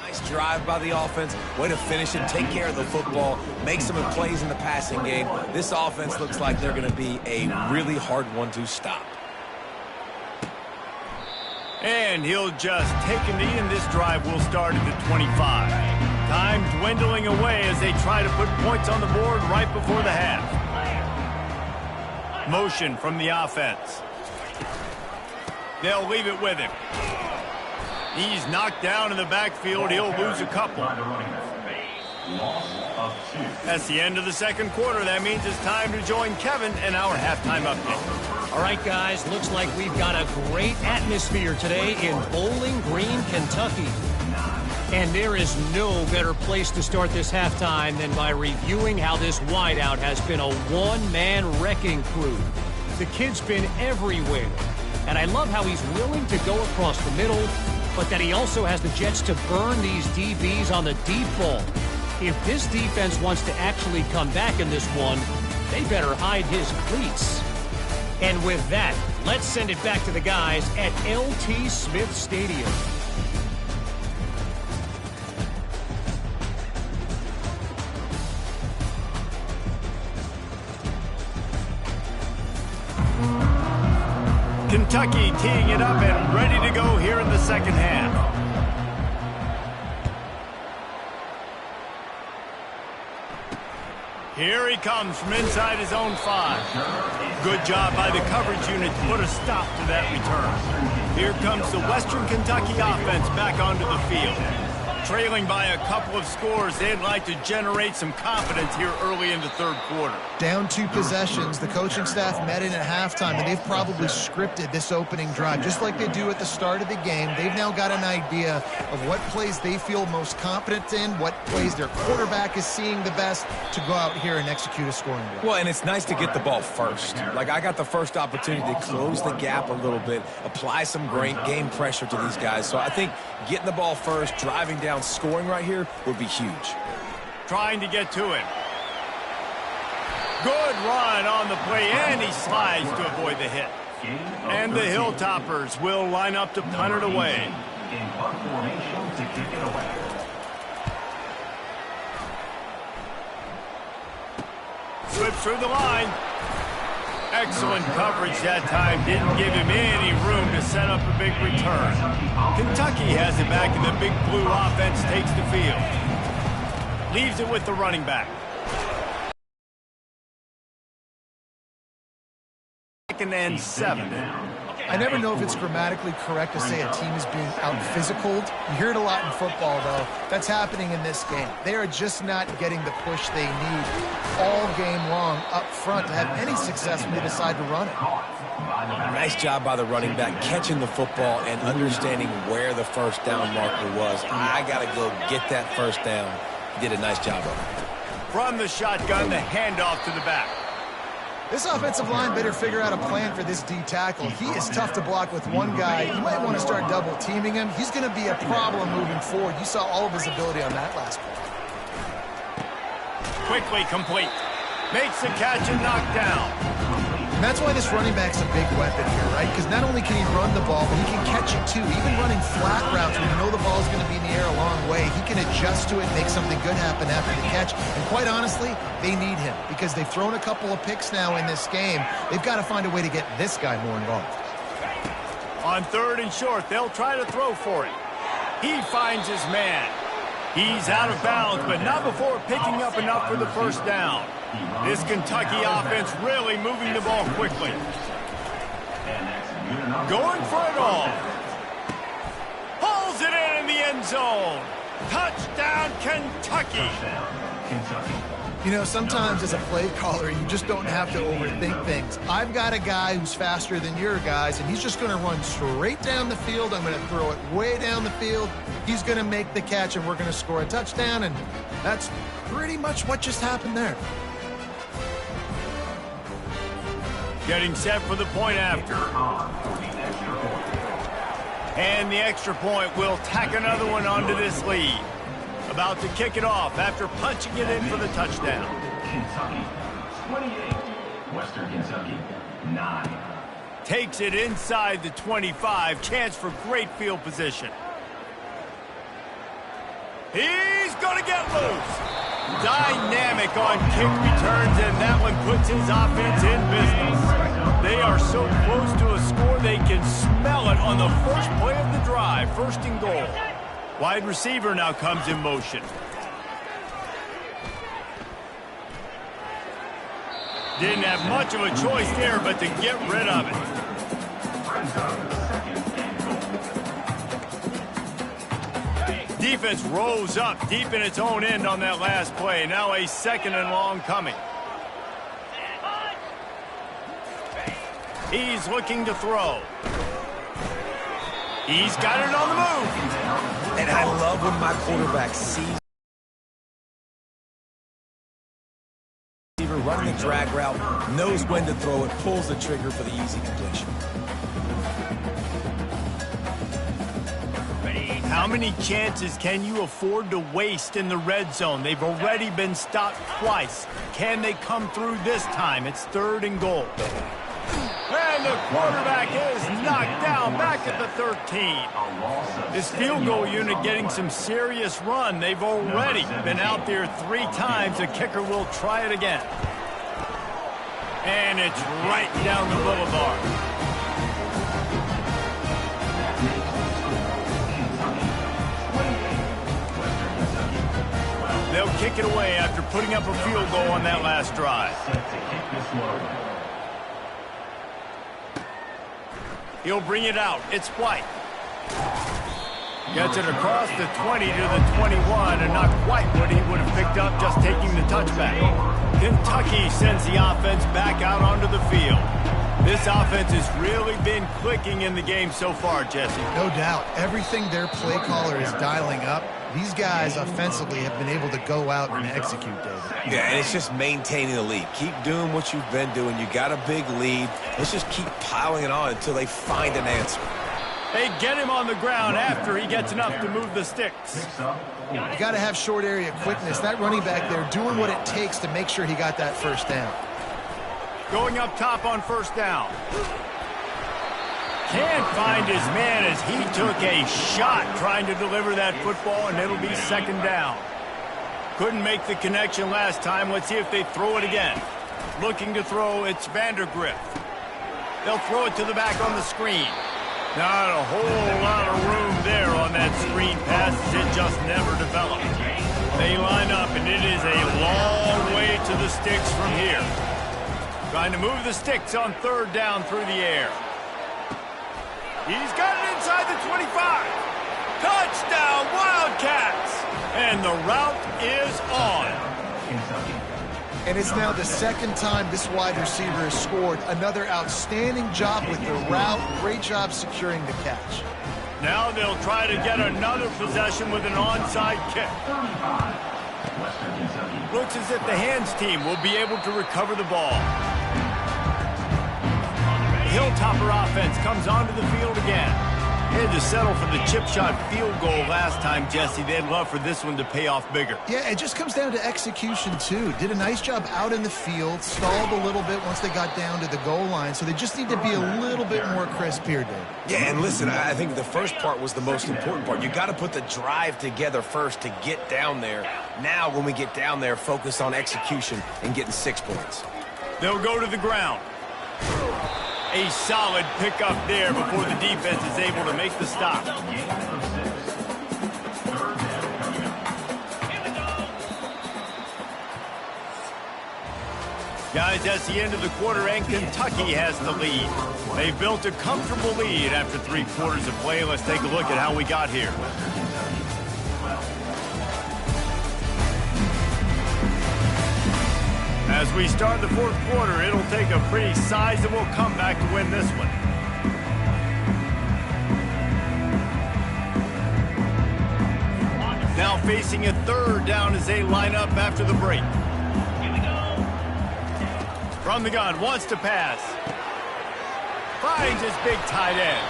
Nice drive by the offense. Way to finish it, take care of the football, make some plays in the passing game. This offense looks like they're going to be a really hard one to stop. And he'll just take a knee, and this drive will start at the 25. Time dwindling away as they try to put points on the board right before the half. Motion from the offense. They'll leave it with him. He's knocked down in the backfield. He'll lose a couple. That's the end of the second quarter. That means it's time to join Kevin and our halftime update. All right, guys, looks like we've got a great atmosphere today in Bowling Green, Kentucky. And there is no better place to start this halftime than by reviewing how this wideout has been a one-man wrecking crew. The kid's been everywhere. And I love how he's willing to go across the middle, but that he also has the jets to burn these DBs on the deep ball. If this defense wants to actually come back in this one, they better hide his cleats. And with that, let's send it back to the guys at LT Smith Stadium. Kentucky teeing it up and ready to go here in the second half. Here he comes from inside his own 5. Good job by the coverage unit to put a stop to that return. Here comes the Western Kentucky offense back onto the field. Trailing by a couple of scores, they'd like to generate some confidence here early in the third quarter. Down 2 possessions, the coaching staff met in at halftime, and they've probably scripted this opening drive, just like they do at the start of the game. They've now got an idea of what plays they feel most confident in, what plays their quarterback is seeing the best to go out here and execute a scoring drive. Well, and it's nice to get the ball first. Like, I got the first opportunity to close the gap a little bit, apply some great game pressure to these guys. So I think getting the ball first, driving down, scoring right here would be huge. Trying to get to him. Good run on the play, and he slides to avoid the hit. And the Hilltoppers will line up to punt it away. Slips through the line. Excellent coverage that time. Didn't give him any room to set up a big return. Kentucky has it back, and the big blue offense takes the field. Leaves it with the running back. Second and 7. I never know if it's grammatically correct to say a team is being out-physicaled. You hear it a lot in football, though. That's happening in this game. They are just not getting the push they need all game long up front to have any success when they decide to run it. Nice job by the running back, catching the football and understanding where the first down marker was. I got to go get that first down. He did a nice job of it. From the shotgun, the handoff to the back. This offensive line better figure out a plan for this D tackle. He is tough to block with one guy. You might want to start double teaming him. He's going to be a problem moving forward. You saw all of his ability on that last play. Quickly complete. Makes the catch and knocked down. And that's why this running back's a big weapon here, right? Because not only can he run the ball, but he can catch it too. Even running flat routes when you know the ball's going to be in the air a long way, he can adjust to it, make something good happen after the catch. And quite honestly, they need him because they've thrown a couple of picks now in this game. They've got to find a way to get this guy more involved. On third and short, they'll try to throw for it. He finds his man. He's out of bounds, but not before picking up enough for the first down. This Kentucky offense really moving the ball quickly. Going for it all. Pulls it in the end zone. Touchdown, Kentucky. You know, sometimes as a play caller, you just don't have to overthink things. I've got a guy who's faster than your guys, and he's just going to run straight down the field. I'm going to throw it way down the field. He's going to make the catch, and we're going to score a touchdown, and that's pretty much what just happened there. Getting set for the point after. And the extra point will tack another one onto this lead. About to kick it off after punching it in for the touchdown. Kentucky, 28. Western Kentucky, 9. Takes it inside the 25. Chance for great field position. He's going to get loose. Dynamic on kick returns, and that one puts his offense in business. They are so close to a score, they can smell it on the first play of the drive. First and goal. Wide receiver now comes in motion. Didn't have much of a choice there, but to get rid of it. Defense rose up deep in its own end on that last play. Now a second and long coming. He's looking to throw. He's got it on the move. And I love when my quarterback sees running the drag route, knows when to throw it, pulls the trigger for the easy completion. How many chances can you afford to waste in the red zone? They've already been stopped twice. Can they come through this time? It's third and goal. And the quarterback is knocked down back at the 13. This field goal unit getting some serious run. They've already been out there 3 times. The kicker will try it again. And it's right down the boulevard. They'll kick it away after putting up a field goal on that last drive. He'll bring it out. It's White. Gets it across the 20 to the 21, and not quite what he would have picked up just taking the touchback. Kentucky sends the offense back out onto the field. This offense has really been clicking in the game so far, Jesse. No doubt. Everything their play caller is dialing up, these guys offensively have been able to go out and execute, David. Yeah, and it's just maintaining the lead. Keep doing what you've been doing. You got a big lead. Let's just keep piling it on until they find an answer. They get him on the ground after he gets enough to move the sticks. You got to have short area quickness. That running back there doing what it takes to make sure he got that first down. Going up top on first down. Can't find his man as he took a shot trying to deliver that football, and it'll be second down. Couldn't make the connection last time. Let's see if they throw it again. Looking to throw, it's Vandergrift. They'll throw it to the back on the screen. Not a whole lot of room there on that screen pass. It just never developed. They line up, and it is a long way to the sticks from here. Trying to move the sticks on third down through the air. He's got it inside the 25. Touchdown, Wildcats! And the route is on. And it's now the second time this wide receiver has scored. Another outstanding job with the route. Great job securing the catch. Now they'll try to get another possession with an onside kick. Looks as if the hands team will be able to recover the ball. The Hilltopper offense comes onto the field again. Had to settle for the chip shot field goal last time, Jesse. They'd love for this one to pay off bigger. Yeah, it just comes down to execution, too. Did a nice job out in the field, stalled a little bit once they got down to the goal line, so they just need to be a little bit more crisp here, Dave. Yeah, and listen, I think the first part was the most important part. You got to put the drive together first to get down there. Now, when we get down there, focus on execution and getting 6 points. They'll go to the ground. A solid pickup there before the defense is able to make the stop. Guys, that's the end of the quarter, and Kentucky has the lead. They've built a comfortable lead after 3 quarters of play. Let's take a look at how we got here. As we start the 4th quarter, it'll take a pretty sizable comeback to win this one. Now facing a 3rd down as they line up after the break. From the gun, wants to pass. Finds his big tight end.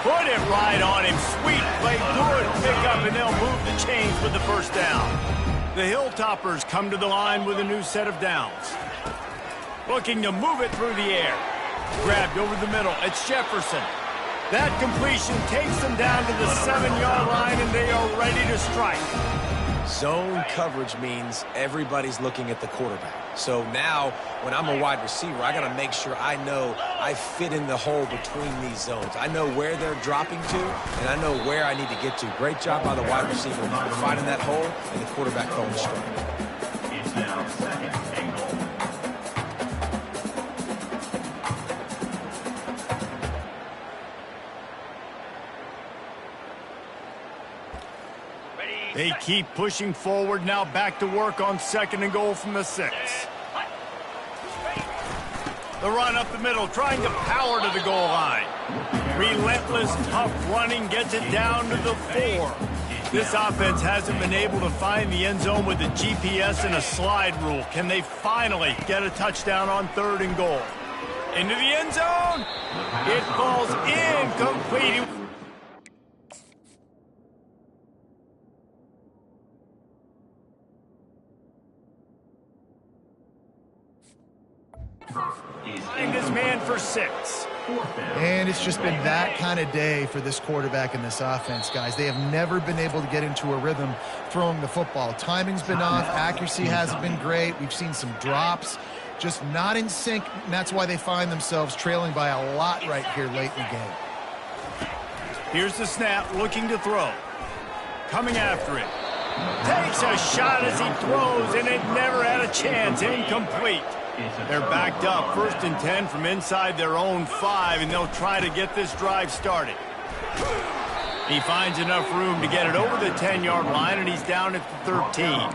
Put it right on him. Sweet play, good pickup, and they'll move the chains with the first down. The Hilltoppers come to the line with a new set of downs. Looking to move it through the air. Grabbed over the middle. It's Jefferson. That completion takes them down to the 7-yard line, and they are ready to strike. Zone coverage means everybody's looking at the quarterback. So now, when I'm a wide receiver, I got to make sure I know I fit in the hole between these zones. I know where they're dropping to, and I know where I need to get to. Great job by the wide receiver finding that hole, and the quarterback calling the strike. It's now 2nd and goal. They keep pushing forward, now back to work on 2nd and goal from the 6. The run up the middle, trying to power to the goal line. Relentless, tough running, gets it down to the 4. This offense hasn't been able to find the end zone with a GPS and a slide rule. Can they finally get a touchdown on 3rd and goal? Into the end zone. It falls incomplete. Find his man for 6. And it's just been that kind of day for this quarterback and this offense, guys. They have never been able to get into a rhythm throwing the football. Timing's been off. Accuracy hasn't been great. We've seen some drops. Just not in sync, and that's why they find themselves trailing by a lot right here late in the game. Here's the snap, looking to throw. Coming after it. Takes a shot as he throws, and it never had a chance. Incomplete. They're backed up, 1st and 10 from inside their own 5, and they'll try to get this drive started. He finds enough room to get it over the 10-yard line, and he's down at the 13.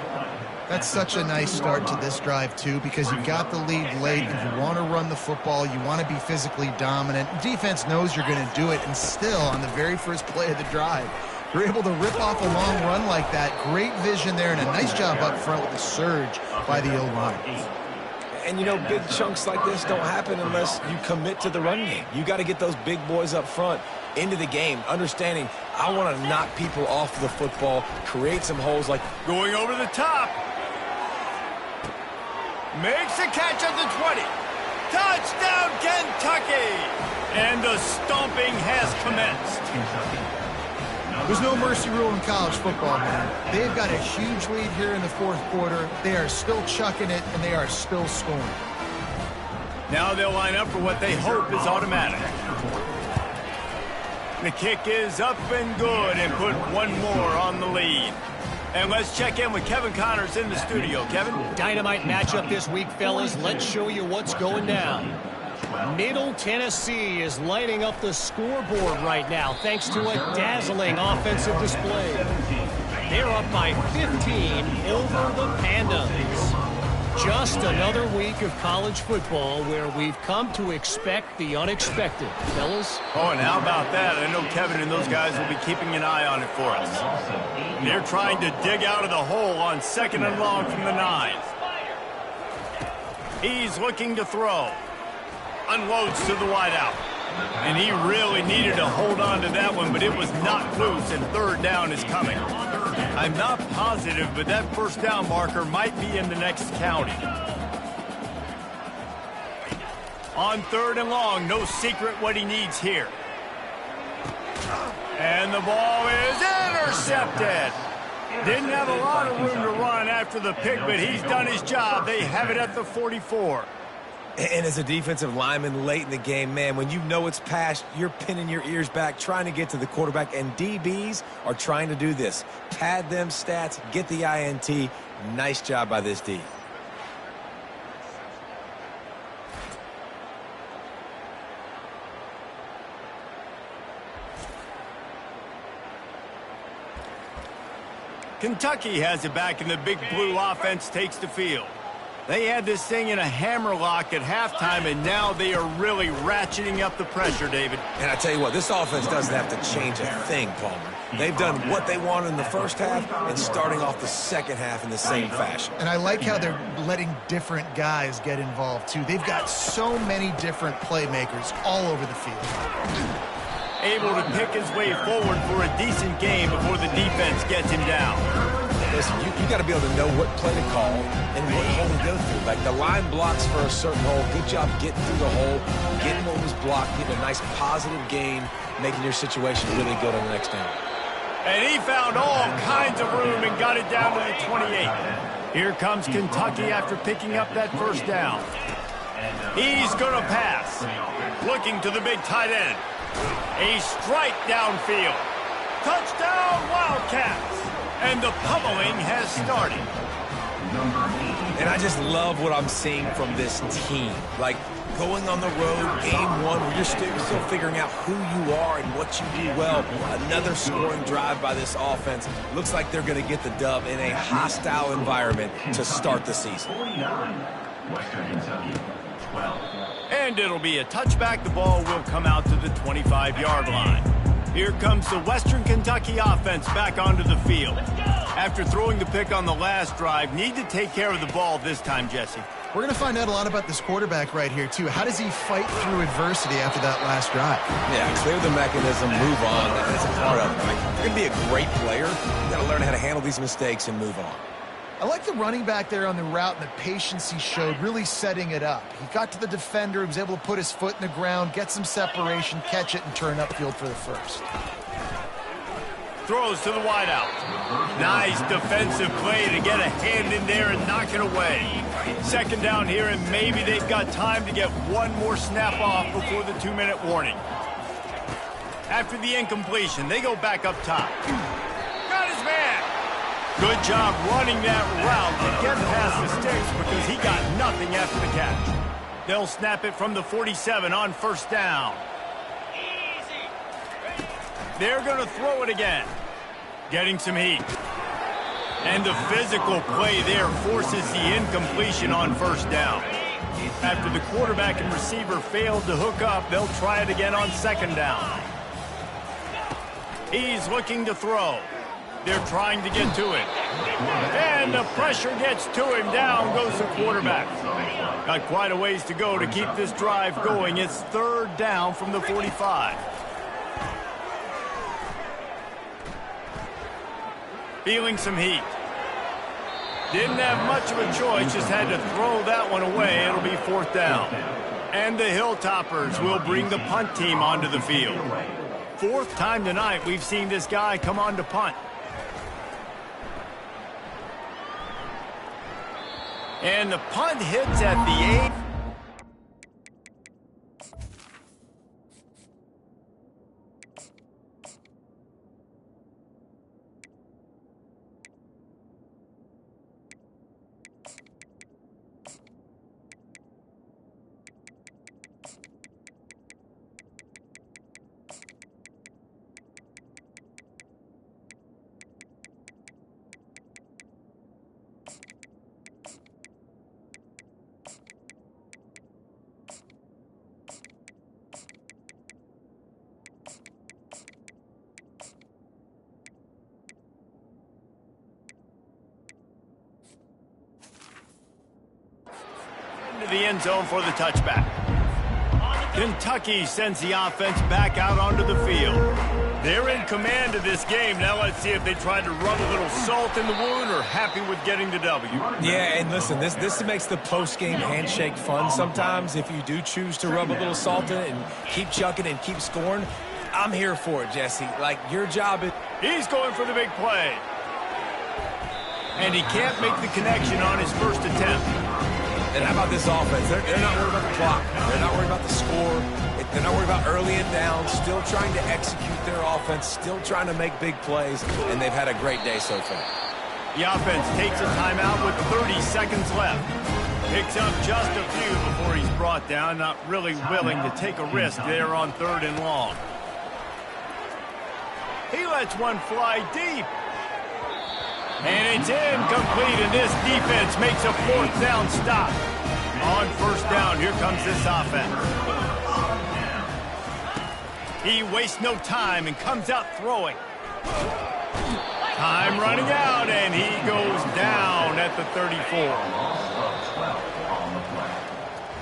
That's such a nice start to this drive, too, because you got the lead late, and you want to run the football. You want to be physically dominant. Defense knows you're going to do it, and still, on the very first play of the drive, you're able to rip off a long run like that. Great vision there, and a nice job up front with the surge by the O-line. And, you know, big chunks like this don't happen unless you commit to the run game. You got to get those big boys up front into the game, understanding I want to knock people off the football, create some holes like going over the top. Makes a catch at the 20. Touchdown, Kentucky! And the stomping has commenced. There's no mercy rule in college football, man. They've got a huge lead here in the 4th quarter. They are still chucking it, and they are still scoring. Now they'll line up for what they hope is automatic. The kick is up and good, and put one more on the lead. And let's check in with Kevin Connors in the studio. Kevin? Dynamite matchup this week, fellas. Let's show you what's going down. Middle Tennessee is lighting up the scoreboard right now thanks to a dazzling offensive display. They're up by 15 over the Pandas. Just another week of college football where we've come to expect the unexpected, fellas. Oh, and how about that? I know Kevin and those guys will be keeping an eye on it for us. They're trying to dig out of the hole on 2nd and long from the 9. He's looking to throw. Unloads to the wideout. And he really needed to hold on to that one, but it was knocked loose, and 3rd down is coming. I'm not positive, but that 1st down marker might be in the next county. On 3rd and long, no secret what he needs here. And the ball is intercepted. Didn't have a lot of room to run after the pick, but he's done his job. They have it at the 44. And as a defensive lineman late in the game, man, when you know it's past, you're pinning your ears back, trying to get to the quarterback, and DBs are trying to do this. Pad them stats, get the INT. Nice job by this D. Kentucky has it back, and the big blue offense takes the field. They had this thing in a hammerlock at halftime, and now they are really ratcheting up the pressure, David. And I tell you what, this offense doesn't have to change a thing, Palmer. They've done what they wanted in the 1st half and starting off the 2nd half in the same fashion. And I like how they're letting different guys get involved, too. They've got so many different playmakers all over the field. Able to pick his way forward for a decent game before the defense gets him down. Listen, you got to be able to know what play to call and what hole to go through. Like the line blocks for a certain hole. Good job getting through the hole, getting what was blocked, getting a nice positive gain, making your situation really good on the next down. And he found all kinds finds a room and got it down to the 28. Here comes Kentucky after picking up that first down. He's going to pass. Looking to the big tight end. A strike downfield. Touchdown, Wildcats! And the pummeling has started. And I just love what I'm seeing from this team. Like, going on the road, game one, where you're still figuring out who you are and what you do well. Another scoring drive by this offense. Looks like they're going to get the dub in a hostile environment to start the season. 49, Western Kentucky, 12. And it'll be a touchback. The ball will come out to the 25-yard line. Here comes the Western Kentucky offense back onto the field. After throwing the pick on the last drive, need to take care of the ball this time, Jesse. We're going to find out a lot about this quarterback right here, too. How does he fight through adversity after that last drive? Yeah, clear the mechanism, move on. That's a part of it. Right? If you're going to be a great player, you got to learn how to handle these mistakes and move on. I like the running back there on the route and the patience he showed, really setting it up. He got to the defender, he was able to put his foot in the ground, get some separation, catch it, and turn upfield for the first. Throws to the wideout. Nice defensive play to get a hand in there and knock it away. Second down here, and maybe they've got time to get one more snap off before the 2-minute warning. After the incompletion, they go back up top. Got his man. Good job running that route to get past the sticks because he got nothing after the catch. They'll snap it from the 47 on first down. They're going to throw it again. Getting some heat. And the physical play there forces the incompletion on first down. After the quarterback and receiver failed to hook up, they'll try it again on second down. He's looking to throw. They're trying to get to it. And the pressure gets to him. Down goes the quarterback. Got quite a ways to go to keep this drive going. It's third down from the 45. Feeling some heat. Didn't have much of a choice, just had to throw that one away. It'll be fourth down. And the Hilltoppers will bring the punt team onto the field. Fourth time tonight we've seen this guy come on to punt. And the punt hits at the 8. The end zone for the touchback. Kentucky sends the offense back out onto the field. They're in command of this game. Now let's see if they try to rub a little salt in the wound or happy with getting the W. Yeah, and listen, this makes the post-game handshake fun sometimes. If you do choose to rub a little salt in it and keep chucking and keep scoring, I'm here for it, Jesse. Like, your job is... He's going for the big play. And he can't make the connection on his first attempt. And how about this offense? They're not worried about the clock. They're not worried about the score. They're not worried about early and down. Still trying to execute their offense. Still trying to make big plays. And they've had a great day so far. The offense takes a timeout with 30 seconds left. Picks up just a few before he's brought down. Not really willing to take a risk there on third and long. He lets one fly deep. And it's incomplete, and this defense makes a fourth down stop. On first down, here comes this offense. He wastes no time and comes out throwing. Time running out, and he goes down at the 34.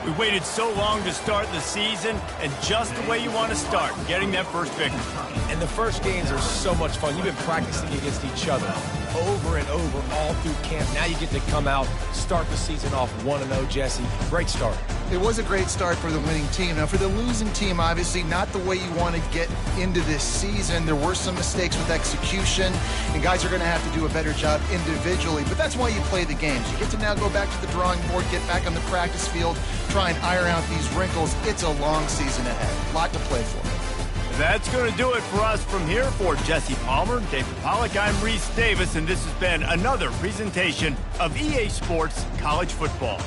We waited so long to start the season, and just the way you want to start, getting that first victory. And the first games are so much fun. You've been practicing against each other over and over all through camp. Now you get to come out, start the season off 1-0, Jesse. Great start. It was a great start for the winning team. Now, for the losing team, obviously not the way you want to get into this season. There were some mistakes with execution, and guys are going to have to do a better job individually. But that's why you play the games. You get to now go back to the drawing board, get back on the practice field, try and iron out these wrinkles. It's a long season ahead. A lot to play for. That's going to do it for us from here. For Jesse Palmer, David Pollack, I'm Reese Davis, and this has been another presentation of EA Sports College Football.